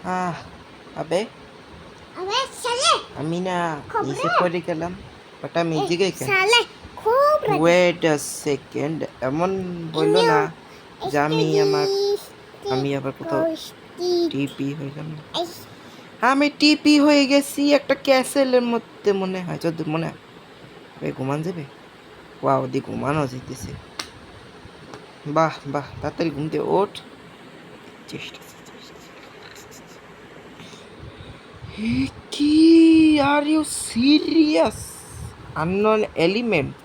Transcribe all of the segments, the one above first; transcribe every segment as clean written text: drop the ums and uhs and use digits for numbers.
আহ আবে আমি না নিচে পড়ে গেলাম, বাট আমি এদিকে কেন? ওয়েট আ সেকেন্ড, এমন বললো না যে আমি আবার কোথাও টিপি হইলাম না। আমি টিপি হয়ে গেছি একটা ক্যাসেলের মধ্যে, মনে হয় যদি মনে হয়। ঘুমান যাবে? ওয়াও, দি ঘুমানো যেতেছে। বাহ বাহ, তাড়াতাড়ি ঘুম দিয়ে ওঠ। চেষ্টা কি? Are you serious? Unknown element,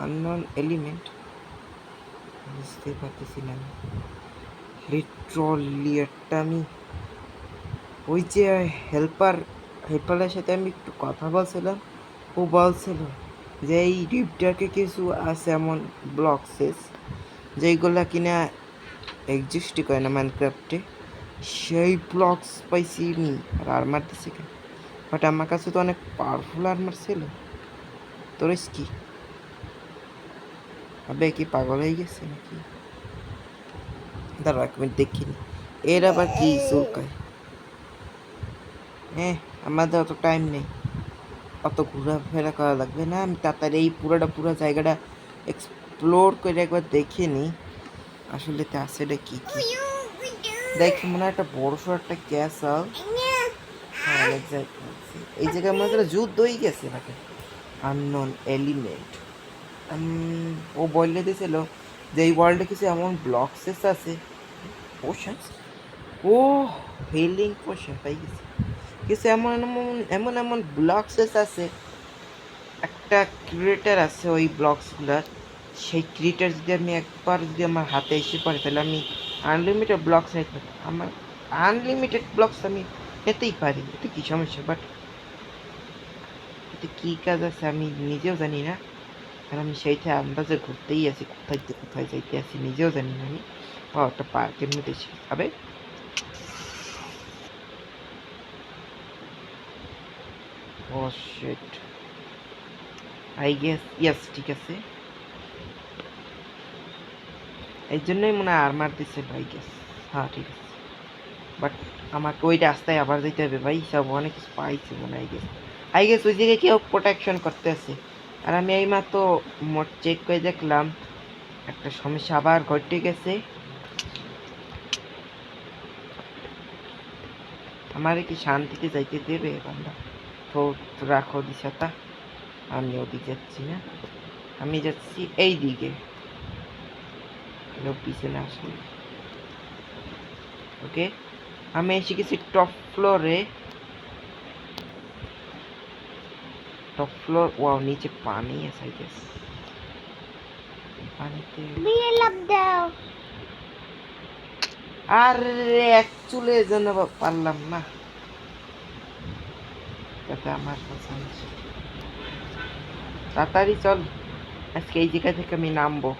unknown element, বুঝতে পারতেছি না লিটারালি। একটা আমি ওই যে হেল্পারের সাথে আমি একটু কথা বলছিলাম, ও বলছিল যে এই রিপটাকে কিছু আছে এমন ব্লকসেস যেইগুলা কিনা এক্সিস্টই করে না মাইনক্রাফটে, সেই ব্লকস পাইছি আমি। আর আর্মার দিছে কেন? বাট আমার কাছে তো অনেক পাওয়ারফুল আর্মার ছিল। তোর কি আবে, কি পাগল হয়ে গেছে নাকি? দাঁড়া এক মিনিট দেখিনি। এর আবার কি চুলকায়? হ্যাঁ, আমাদের অত টাইম নেই, অত ঘোরাফেরা করা লাগবে না। আমি তাড়াতাড়ি এই পুরো জায়গাটা এক্সপ্লোর করে একবার দেখে নিই আসলে তা আছে কি কি। দেখি মনে হয় একটা বড়সড় একটা ক্যাসল। হ্যাঁ এক্স্যাক্টলি, এই জায়গায় মনে হয় যুদ্ধ হয়ে গেছে নাকি। আননোন এলিমেন্ট, ও বললে দিয়েছিল যে এই ওয়ার্ল্ডে কিছু এমন ব্লকসেস আছে, পোশনস। ও হিলিং পোশন পাই গেছে। কিছু এমন এমন এমন এমন ব্লকসেস আছে, একটা ক্রিয়েটার আছে ওই ব্লকসগুলার। সেই ক্রিয়েটার যদি আমি একবার যদি আমার হাতে এসে পড়ে, তাহলে আমি আনলিমিটেড ব্লকস নিতে পারি। আমার আনলিমিটেড ব্লকস আমি নিতেই পারি, এতে কী সমস্যা? বাট এতে কী কাজ আছে আমি নিজেও জানি না। আর আমি সেইটা আন্দাজে ঘুরতেই আছি, কোথায় যাইতে আছি নিজেও জানি না আমি। ও একটা পার্কের মধ্যে এসে আবে, ও শিট, আই গেস ইয়েস, ঠিক আছে। এই জন্যই মনে হয় আর্মার দিচ্ছে আই গেস। হ্যাঁ ঠিক আছে, বাট আমাকে ওই রাস্তায় আবার যেতে হবে ভাই। সব অনেক কিছু পাইছে মনে হয় আই গেস ওই জায়গায় কেউ প্রোটেকশন করতে আছে। আর আমি এইমাত্র মোট চেক করে দেখলাম একটা সমস্যা আবার ঘটে গেছে। আমারে কি শান্তিতে যাইতে দেবে বান্দা? তো রাখো দিশাটা, আমি ওদিকে যাচ্ছি না, আমি যাচ্ছি এই দিকে। লোক পিছনে আসলে ওকে। আমি এসে গেছি টপ ফ্লোরে। টপ ফ্লোর, ওয়াও, নিচে পানি আছে আই গেস। পানিতে লাভ দাও। আরে এক চুলে যেন পারলাম না, তাতে আমার পছন্দ। তাড়াতাড়ি চল, আজকে এই জায়গা থেকে আমি নামবো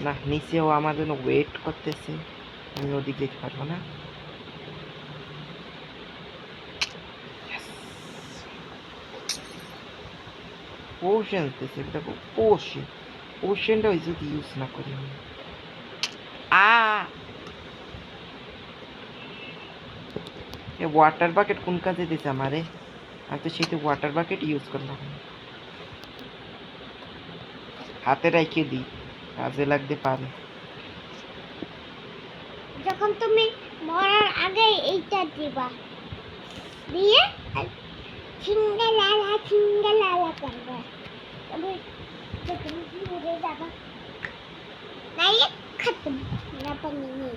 না। নিচেও আমার জন্য ওয়েট করতেছে, আমি ওদিকে যেতে পারবো না। পোশন দিতেছে, দেখো পোশন, পোশনটা ওই যদি ইউজ না করি আমি। ওয়াটার বাকেট কোন কাজে দিছে আমারে? আমি তো সেটা ওয়াটার বাকেট ইউজ করলাম, হাতে রেখে দিই, কাজে লাগতে পারে। যখন তুমি মরার আগে এইটা দিবা, দিয়ে ছিঙ্গালালা করবে, তবে যখন মরে যাবা নাইলে খতম না পানি নেই।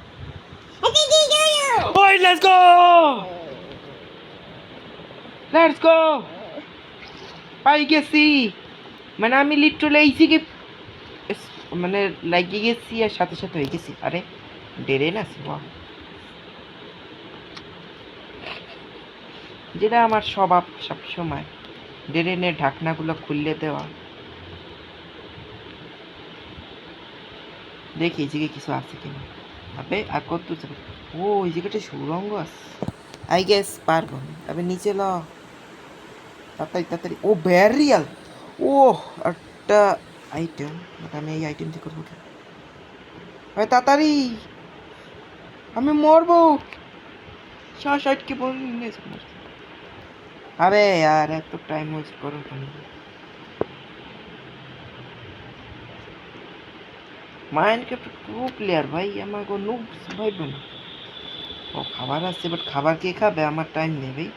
ওই লেটস গো, লেটস গো, পাই গেছি। মানে আমি লিটারালি এই থেকে মানে লাগিয়ে গেছি আর সাথে সাথে হয়ে গেছি। আরে ডেরে না ওয়াও, যেটা আমার স্বভাব সবসময়, ড্রেনের ঢাকনাগুলো খুললে দেওয়া। দেখি এই জায়গায় কিছু আছে কিনা। আবে আর কত? ও এই জায়গাটা সুরঙ্গ আছে আই গেস, পারবো। আবে নিচে ল, তাড়াতাড়ি তাড়াতাড়ি। ও ব্যারিয়াল, ও একটা আইটেম, বাট আমি এই আইটেম দিয়ে করবো কি? ভাই তাড়াতাড়ি, আমি মরবো। শ্বাস আটকে বললে আরে यार এত টাইম ওয়েস্ট করো কেন? মাইনক্রাফট প্রো প্লেয়ার ভাই, আমাকে নুব ভাই না। ও খাবার আসছে, বাট খাবার কে খাবে? আমার টাইম নেই ভাই।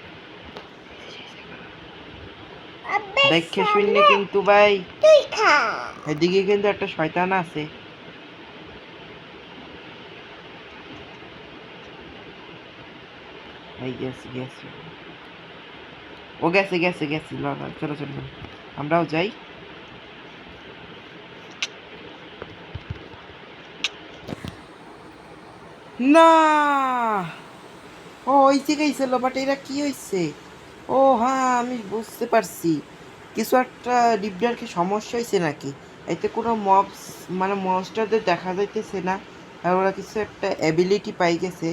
দেখে শুনলে কিন্তু ভাই, তুই খা। এদিকে কিন্তু একটা শয়তান আছে। ভাই গেছে গেছে, ও গেছে গেছে গেছে, চলো চলো চলো, আমরাও যাই। না, ও হইছে গেছিল, বাট এরা কি হইছে? ও হ্যাঁ, আমি বুঝতে পারছি, কিছু একটা ডিপডারকে সমস্যা হয়েছে নাকি। এতে কোনো মবস মানে মনস্টারদের দেখা যাইতেছে না, আর ওরা কিছু একটা অ্যাবিলিটি পাই গেছে,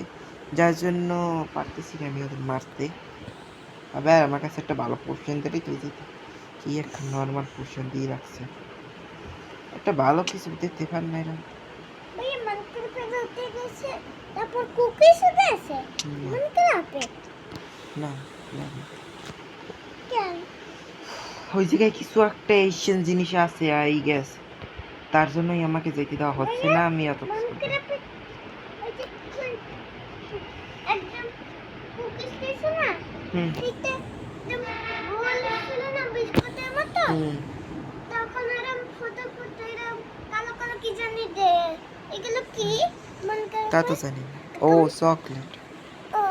যার জন্য পারতেছি না আমি ওদের মারতে। আবার আমার কাছে একটা ভালো পোর্শন দিলেই তো যেত, কি একটা নর্মাল পোর্শন দিয়ে রাখছে, একটা ভালো কিছু দিতে পার না এরা। তারপর কুকিজ আছে মাইনক্রাফটে না কেন ওই জায়গায় কিছু একটা এশিয়ান জিনিস আছে আই গেস, তার জন্যই আমাকে যেতে দেওয়া হচ্ছে না। আমি এত মাইনক্রাফটে ওই যে একদম কুকিজ দিছে না, এটা একদম গোল ছিল না বিস্কুটের মতো, তখন এরকম ফটো ফটো এরকম কালো কালো কি জানি দে, এগুলো কি মাইনক্রাফটে? তা তো জানি না। ও চকলেট, ও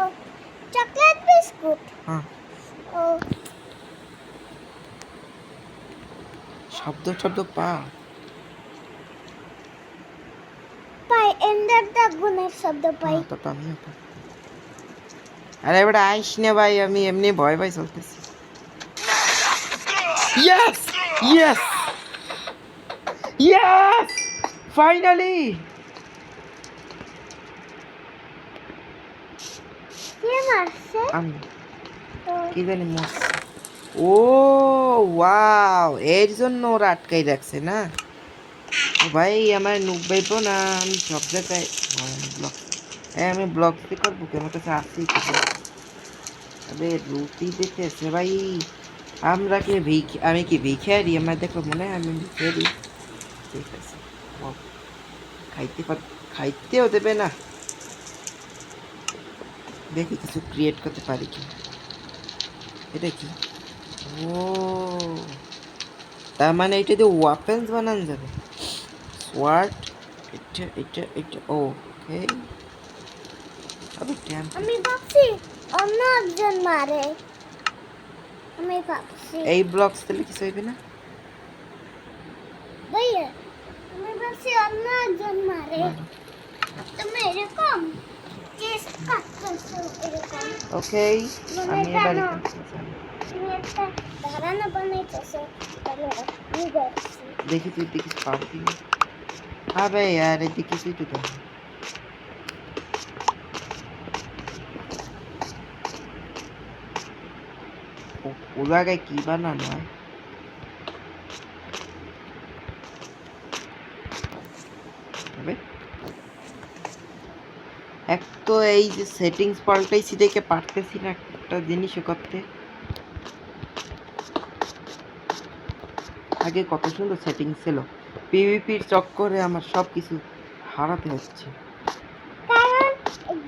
চকলেট বিস্কুট। হ্যাঁ ও শব্দ শব্দ পা পাই, এন্ডার ড্রাগনের শব্দ পাই। তা তো আমিও পাই। আরে এবার আইস না ভাই, আমি এমনি ভয় ভয় চলতেছি। Yes yes yes, finally. কে মারছে? আমি ও কি জানি মরছে। ও ওয়াও, এর জন্য ওরা আটকাই রাখছে না। ও ভাই আমার নুব ভাইবো না, আমি সব জায়গায় ব্লক, হ্যাঁ আমি ব্লগ দিয়ে করবো, আমার কাছে আসছেই তো block। আরে রুটি দেখেছে ভাই, আমরা কি আমি কি ভিখারি? আমার দেখো মনে হয় আমি ভিখারি। ঠিক আছে, ও খাইতে খাইতেও দেবে না। দেখি কিছু ক্রিয়েট করতে পারি কি। এটা কি? ও তার মানে এটা দিয়ে ওয়াপেন্স বানানো যাবে, সোয়ার্ড। এটা ওকে। আবে ড্যাম, আমি ভাবছি অন্য একজন মারে, আমি ভাবছি এই ব্লকস দিলে কিছু হইবে না। ভাইয়া, আমি ভাবছি অন্য একজন মারে। তুমি এরকম চেস্ট কাটতেছো এরকম, ওকে, মানে আমি এবার কেন তুমি একটা ধারণা বানাইতেছো, তাহলে আমি ভাবছি দেখি তুই কিছু পাবো কি না। আবে यार এদিকে কিছুই তো দেখ। ও জায়গায় কি বানানো হয়? আবে এক তো এই যে সেটিংস পাল্টাইছি দেখে পারতেছি না একটা জিনিসও করতে। আগে কত সুন্দর সেটিংস ছিল, পিভিপির চক্করে আমার সব কিছু হারাতে হচ্ছে। কারণ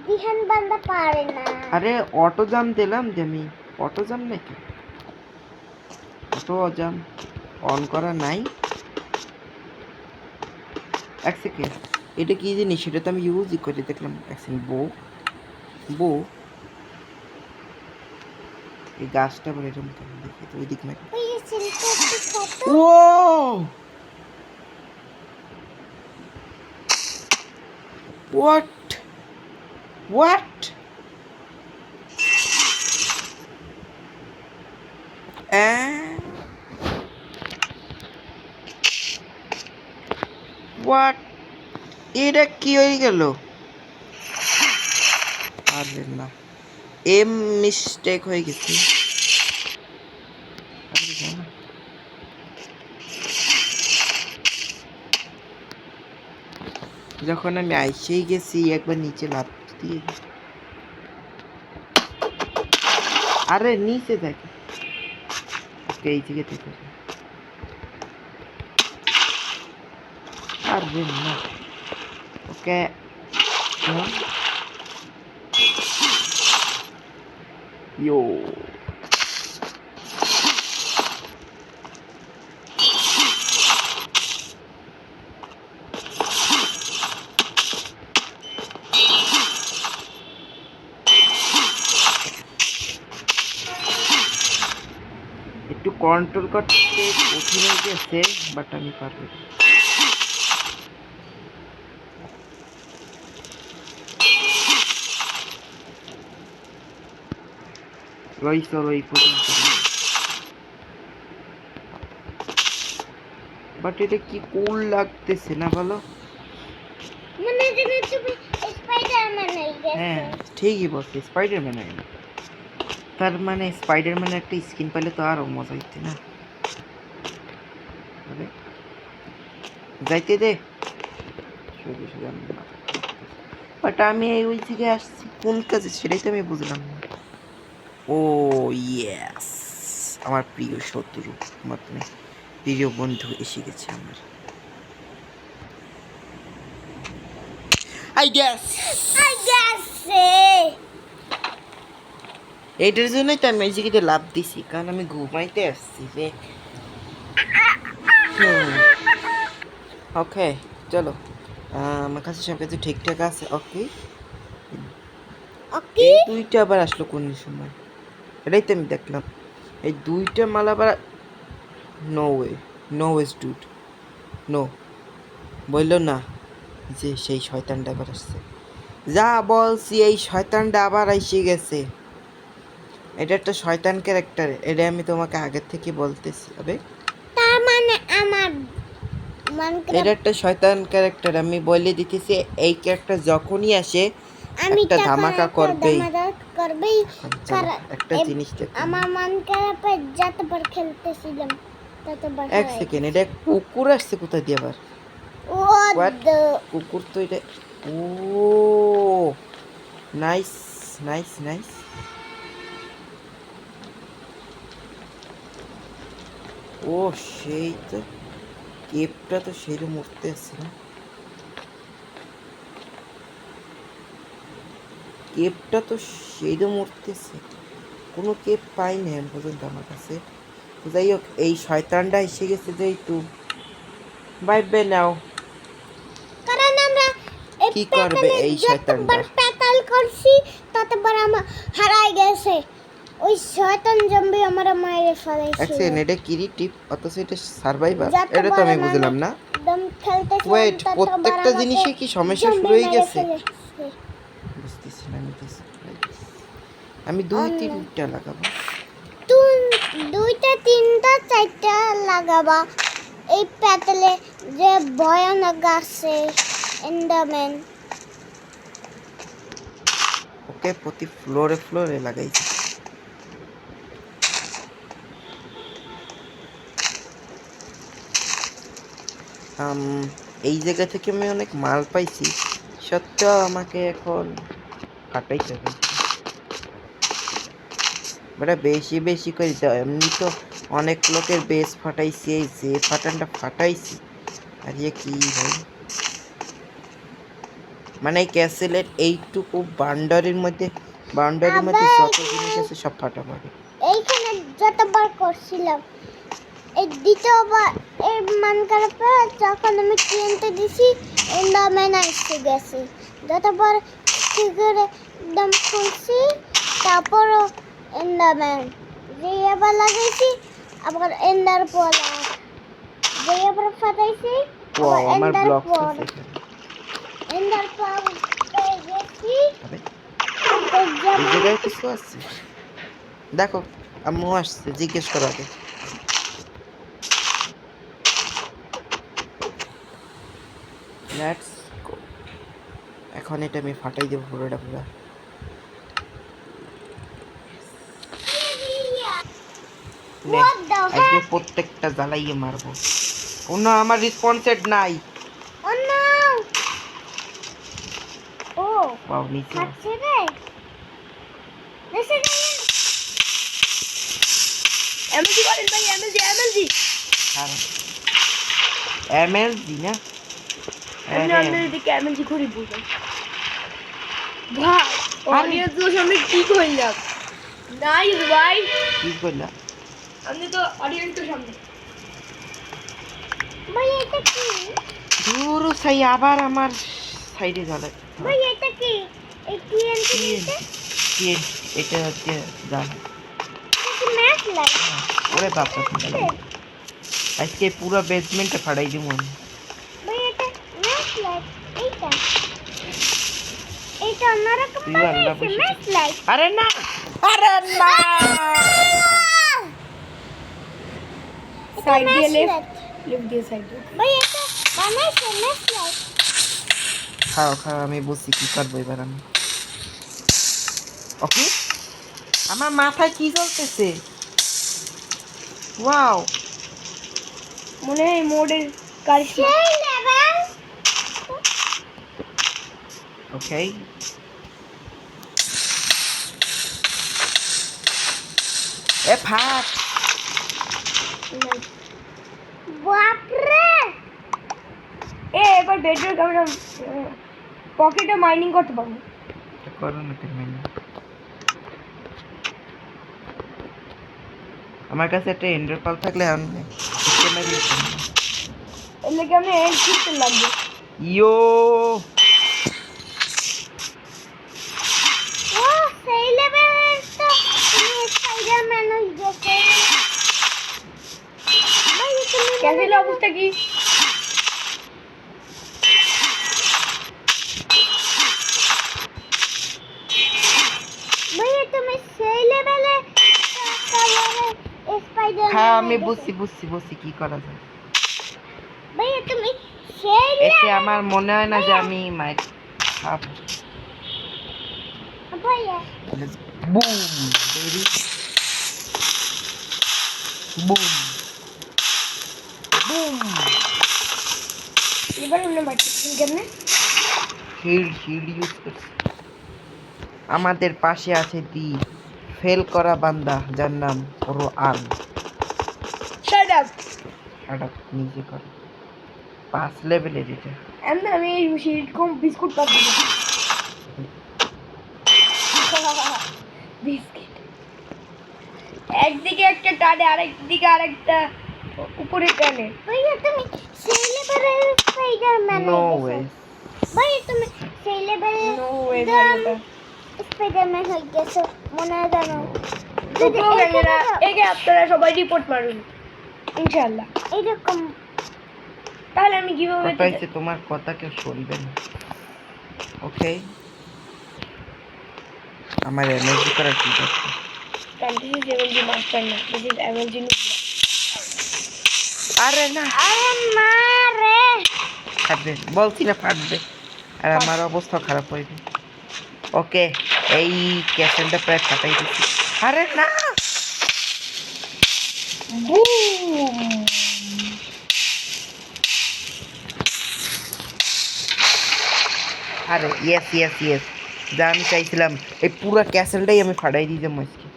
দিহান বান্দা পারে না। আরে অটো জাম দিলাম যে আমি, অটো জাম নাকি, অটো জাম অন করা নাই। এক সেকেন্ড, এটা কি জিনিস সেটা তো আমি ইউজই করে দেখলাম। এক সেকেন্ড, বো এই গাছটা আবার এরকম কেন দেখি তো, ওই দিক না। ওই সিলটা একটু ছোট। ও হোয়াট হোয়াট হোয়াট, এটা কি হয়ে গেল? আরে না, এম মিস্টেক হয়ে গেছে। আরে না। যখন আমি আইসেই গেছি একবার নিচে লাফ দিয়ে দিই। আরে নিচে দেখ, ওকে এই দিকে দেখো। আরে না, ওকে ইয়ো একটু কন্ট্রোল করতে কঠিন হয়ে গেছে, বাট আমি পারবো। ওই চলো এই পর্যন্ত। বাট এটা কি কুল লাগতেছে না বলো? মনে যেন তুমি স্পাইডারম্যান হয়ে হ্যাঁ গেছো। ঠিকই বলছি, স্পাইডারম্যান আইলো। তার মানে স্পাইডারম্যানের একটা স্কিন পেলে তো আরো মজা হইতে না? আরে যাইতে দে, শুধু শুধু আমি বাট আমি এই ওই থেকে আসছি কোন কাজে সেটাই তো আমি বুঝলাম না। ও ইয়েস, আমার প্রিয় শত্রু, মানে প্রিয় বন্ধু এসে গেছে আমার। আই গ্যাস এইটার জন্যই তো আমি এই জায়গাতে লাভ দিছি, কারণ আমি ঘুমাইতে আসছি যে। ওকে চলো, আমার কাছে সব কিছু ঠিকঠাক আছে। ওকে ওকে এই দুইটা আবার আসলো কোন সময়? এটাই তো আমি দেখলাম, এই দুইটা মাল আবার। No way, no ways dude, no. বললো না যে সেই শয়তানটা আবার আসছে? যা বলছি, এই শয়তানটা আবার এসে গেছে। এটা একটা শয়তান ক্যারেক্টার, এটা আমি তোমাকে আগের থেকে বলতেছি। হবে তার মানে আমার এটা একটা শয়তান ক্যারেক্টার, আমি বলে দিতেছি। এই ক্যারেক্টার যখনই আসে আমি একটা ধামাকা করবেই। করবেই। চলো, একটা জিনিস দেখো। আমার মন খারাপে যতবার খেলতেছিলাম ততবার এক সেকেন্ড, এটা কুকুর আসছে কোথা দিয়ে আবার? What? কুকুর তো এটা। ও নাইস নাইস নাইস। ও সেই তো, কেপটা তো সেইরকম উঠতে আসছে না? কেপটা তো সেইরকম উঠতেছে, কোনো কেপ পাইনি এখন পর্যন্ত আমার কাছে। তো যাই হোক, এই শয়তানটা এসে গেছে যেহেতু ভাইবে নাও। কারণ আমরা কি করবে এই শয়তানটা? পেতাল করছি ততবার আমার হারাই গেছে। ওই শয়তান জম্বি আমার মাইরে ফেলাইছে। এক সেকেন্ড, এটা ক্রিয়েটিভ অথচ এটা সার্ভাইভার, এটা তো আমি বুঝলাম না। একদম খেলতেছিলাম ওয়েট, ততবার প্রত্যেকটা আমাকে জিনিসে কি সমস্যা শুরু জম্বি হয়ে মেরে গেছে? ফেলেছে। বুঝতেছি না আমি আমি দুই তিনটা লাগাবো। দুইটা তিনটা চারটা লাগাবা এই পেতালে, যে ভয়ানক আছে এন্ডারম্যান। ওকে প্রতি ফ্লোরে ফ্লোরে লাগাইছি। এই জায়গা থেকে আমি অনেক মাল পাইছি, সত্ত্বেও আমাকে এখন কাটাইতে হবে। বেটা বেশি বেশি করে দাও, এমনি তো অনেক লোকের বেস ফাটাইছি, এই যে ফাটানটা ফাটাইছি। আর ইয়ে কি ভাই, মানে এই ক্যাসেলের এইটুকু বাউন্ডারির মধ্যে যত জিনিস আছে সব ফাটাফাটি। এইখানে যতবার করছিলাম, এই দ্বিতীয়বার এই মান খারাপে যখন আমি কিনতে দিছি এন্ডারম্যান আসতে গেছে। যতবার সিগারে একদম খুলছি তারপরও এন্ডারম্যান, যে আবার লাগাইছি আবার এন্ডার পোলা, যে আবার ফাটাইছি আবার আমার এন্ডার ব্লক পোলা, আছে এখানে। এন্ডার পোলা গেছি। আরে এই জায়গায় কিছু আছে দেখো, আম্মু আসছে, জিজ্ঞেস করো আগে। লেটস গো, এখন এটা আমি ফাটাই দেবো পুরোটা পুরো। আজকে প্রত্যেকটা জ্বালাইয়ে মারবো। কোনো আমার রেসপন্সেড নাই। ওয়াও নিচে খাচ্ছে রে দেশে এমএলজি করেন ভাই, এমএলজি খারাপ এমএলজি না আমি আপনাদের দিকে এমএলজি করে বুঝাই ভাই অডিয়েন্স তো সামনে কি কইলাম নাইস ভাই, কি করলা আপনি তো অডিয়েন্স তো সামনে ভাই এটা কি দূর সাই আবার আমার সাইডে জ্বলে ভাই এটা কি এই টিএনটি কি এটা হচ্ছে জান কি ম্যাচ লাইট ওরে বাপরে আজকে পুরো বেসমেন্টে ফাড়াই দিব আমি ভাই এটা ম্যাচ লাইট এইটা অন্যরকম তুই আল্লাহ বানাইছে বসে ম্যাচ লাইট আরে না সাইড দিয়ে লেফট দিয়ে সাইড দিয়ে ভাই এটা বানাইছে ম্যাচ লাইট খাও খাও আমি বুঝছি কি করবো এবার আমি ওকে আমার মাথায় কি চলতেছে ওয়াও মনে হয় মোডের কারিশমা সেই লেভেল ওকে এ ফাট বাপরে এবার বেডরুম আমরা পকেটে মাইনিং করতে পারবো এটা করো না তুমি আমার কাছে একটা এন্ডার পাল থাকলে আমি এর লাগে আমি এন্ড করতে লাগবে ইয়ো ও সেই লেভেল তো তুমি স্পাইডারম্যান হয়ে গেছে ভাই তুমি ক্যাসেল অবস্থা কি ভাই তুমি সেই লেভেলে কালারে স্পাইডারম্যান হ্যাঁ আমি বুঝছি কি করা যায় ভাই তুমি সেই এতে আমার মনে হয় না যে আমি মাইক খাবো ভাইয়া বুম বেবি বুম বুম এবার আমরা মারছি কেমনে হিল ইউজ করছি আমাদের পাশে আছে দি ফেল করা বান্দা যার নাম ওর আর্ম শাট আপ এটা নিজে কর 5 লেভেলের এটা আমি এই শিরকম বিস্কুট পাচ্ছি বিস্কিট একদিকে একটা টানে আরেকদিকে আরেকটা উপরে টানে ভাইয়া তুমি সেই লেভেলে স্পাইডারম্যান নো হয়ে ওয়ে গেছো ভাইয়া তুমি সেই লেভেলে নো ওয়ে ভাই স্পাইডারম্যান হয়ে গেছো মনে হয় জানো দুটো ক্যামেরা একে আপনারা সবাই রিপোর্ট মারুন ইনশাআল্লাহ এরকম তাহলে আমি কিভাবে কথা হচ্ছে তোমার কথা কেউ শুনবে না ওকে আমার এনার্জি করা ঠিক আছে দিস ইজ এমএলজি মাস্টার না দিস ইজ এমএলজি আরে না আরে মারে ফাটবে বলছি না ফাটবে আর আমার অবস্থা খারাপ হয়ে যাবে ওকে এই ক্যাসেলটা প্রায় ফাটাই দিচ্ছি আরে না বুম আরে ইয়েস যা আমি চাইছিলাম এই পুরো ক্যাসেলটাই আমি ফাটাই দিয়েছি আজকে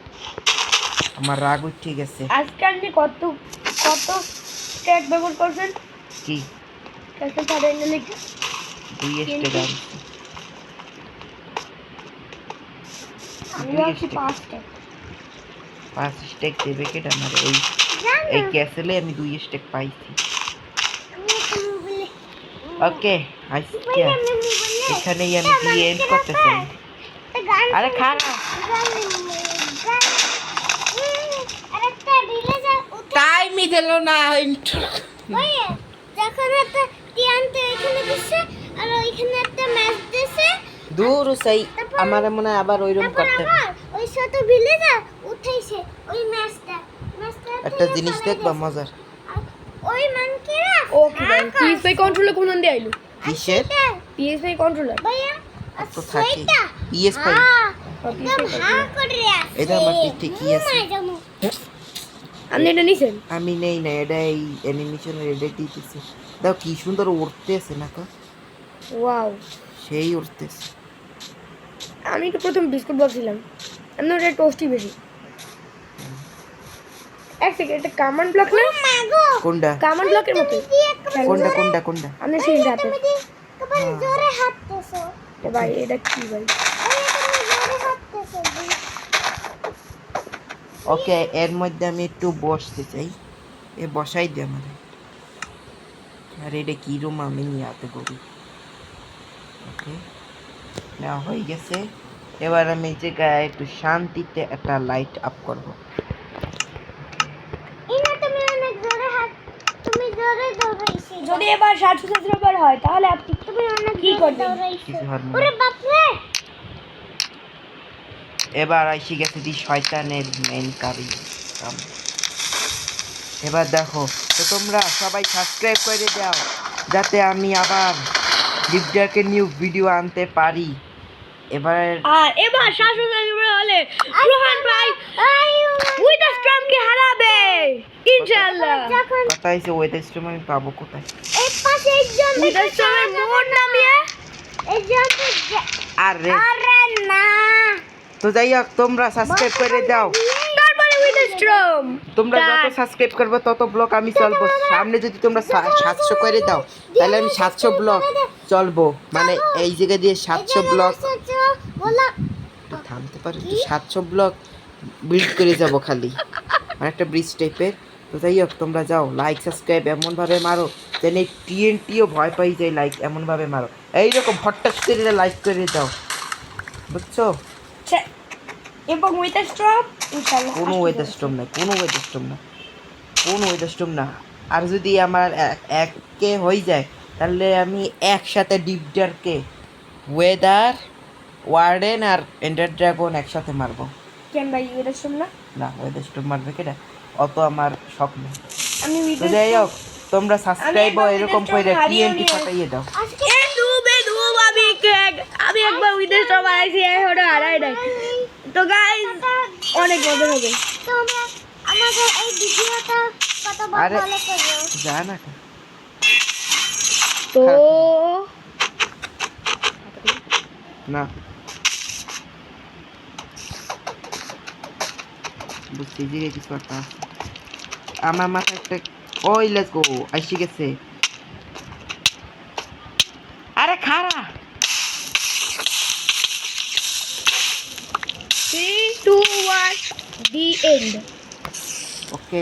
আমার রাগ উঠে গেছে আজকে আপনি কত স্ট্যাক ব্যবহার করছেন কি ক্যাসেল ফাটাই না লিখে 2 স্টেক আছে আমি ভাবছি 5 স্ট্যাক 5 স্টেক দেবে কেটে আমার এই জানো ক্যাসেলে আমি 2 স্টেক পাইছি আমি তুমি বলে ওকে আজকে ভাইয়া আমি বলে এখানেই আমি দিয়ে এন্ড করতে চাই গান আরে খারাপ আরেকটা রিলে যা টাইমই দিল না ভাইয়া যখন একটা টিয়ানতে এখানে দিছে আর ওইখানে একটা ম্যাচ দিছে দূর সেই আমার মনে হয় আবার ওইরকম তারপর করতে হবে। আবার ওই শত ভিলে যা উঠাইছে ওই ম্যাচটা একটা জিনিস দেখবা মজার ওই মানকিরা ওকে ভাই পিএসআই কন্ট্রোলার কোন দিয়ে আইলো কিসের পিএসআই কন্ট্রোলার ভাইয়া তো থাকি PS5 একদম হা করে আছে এটা আমার পিঠে কি আছে আপনি এটা নিছেন আমি নেই না এটা এই অ্যানিমেশনের এডিট দিতেছে দাও কি সুন্দর উড়তেছে না কা ওয়াও সেই উড়তেছে আমি তো প্রথম বিস্কুট বলছিলাম, আমি ওটা টোস্টই বেশি। এক সেকেন্ড, এটা কামান ব্লক না? কোনটা কামান ব্লকের মতো। কোনটা কোনটা কোনটা আমি সেই হাতে কপাল জোরে হাঁটতেছো ভাই, এটা কি ভাই? ওই তুমি জোরে হাঁটতেছো ওকে, এর মধ্যে আমি একটু বসতে চাই, এ বসাই দে আমাদের। আর এটা কি রুম আমি নিয়ে হাতে করি। ওকে, নেওয়া হয়ে গেছে। এবার আমি এই জায়গায় একটু শান্তিতে একটা লাইট আপ করব। ইনা তুমি অনেক জোরে হাঁট, তুমি জোরে দৌড়াইছো যদি এবার 60-70 বার হয় তাহলে আপনি তুমি অনেক কি জোরে করবেন? দৌড়াইছো কিছু হবে না। ওরে বাপ রে এবার আইসি গেছে দি শয়তানের মেন কারিম। এবার দেখো, তো তোমরা সবাই সাবস্ক্রাইব করে দাও যাতে আমি আবার লিডারকে নিউ ভিডিও আনতে পারি। এবার আর এবার 60-70 বার হলে রোহান ভাই উইথ স্ট্রমকে হারাবে ইনশাআল্লাহ। যখন কথা হয়েছে ওয়েদার স্ট্রিম আমি পাবো কোথায়? এই পাশে একজন উইথ স্ট্রমের মোড় নামিয়ে একজন আরে আরে না তো যাই হোক, তোমরা সাবস্ক্রাইব করে দাও। তারপরে উইথ স্ট্রম তোমরা যত সাবস্ক্রাইব করবে তত ব্লগ আমি চলবো। সামনে যদি তোমরা 700 করে দাও তাহলে আমি 700 ব্লগ চলবো, মানে এই জায়গা দিয়ে 700 ব্লগ বলা একটু থামতে পারো, একটু 700 ব্লক বিল্ড করে যাব খালি, মানে একটা ব্রিজ টাইপের। তো যাই হোক, তোমরা যাও লাইক সাবস্ক্রাইব এমনভাবে মারো যেন এই টিএনটিও ভয় পাই যায়, লাইক এমনভাবে মারো এইরকম হঠাৎ করে লাইক করে দাও, বুঝছো? এবং উইথ স্ট্রম ইনশাআল্লাহ। কোনো ওয়েদার স্টর্ম না, কোনো ওয়েদার স্টর্ম না, কোনো ওয়েদার স্টর্ম না। আর যদি আমার একে হয়ে যায় তাহলে আমি একসাথে ডিপডারকে ওয়েদার ওয়ার্ডেন আর এন্ডার ড্রাগন একসাথে মারবো। কেন ভাই উইথ স্ট্রম না? না, ওয়েদার স্টোভ মারবে কেটা, অত আমার শখ নেই। আমি উইথ তো যাই হোক, তোমরা সাবস্ক্রাইব এরকম করে টিএনটি ফাটাইয়ে দাও। আমি একবার উইথ স্ট্রম আইছি, এখনো হারাই নাই। তো গাইস অনেক মজা হবে। তোমরা আমাদের এই ভিডিওটা কত আরে ভালো করো যা না তো না, বুঝছি যে কিছু একটা আছে আমার মাথায় একটা। ওই লেটস গো, আইসি গেছে। আরে খারা 3, 2, 1 দি এন্ড। ওকে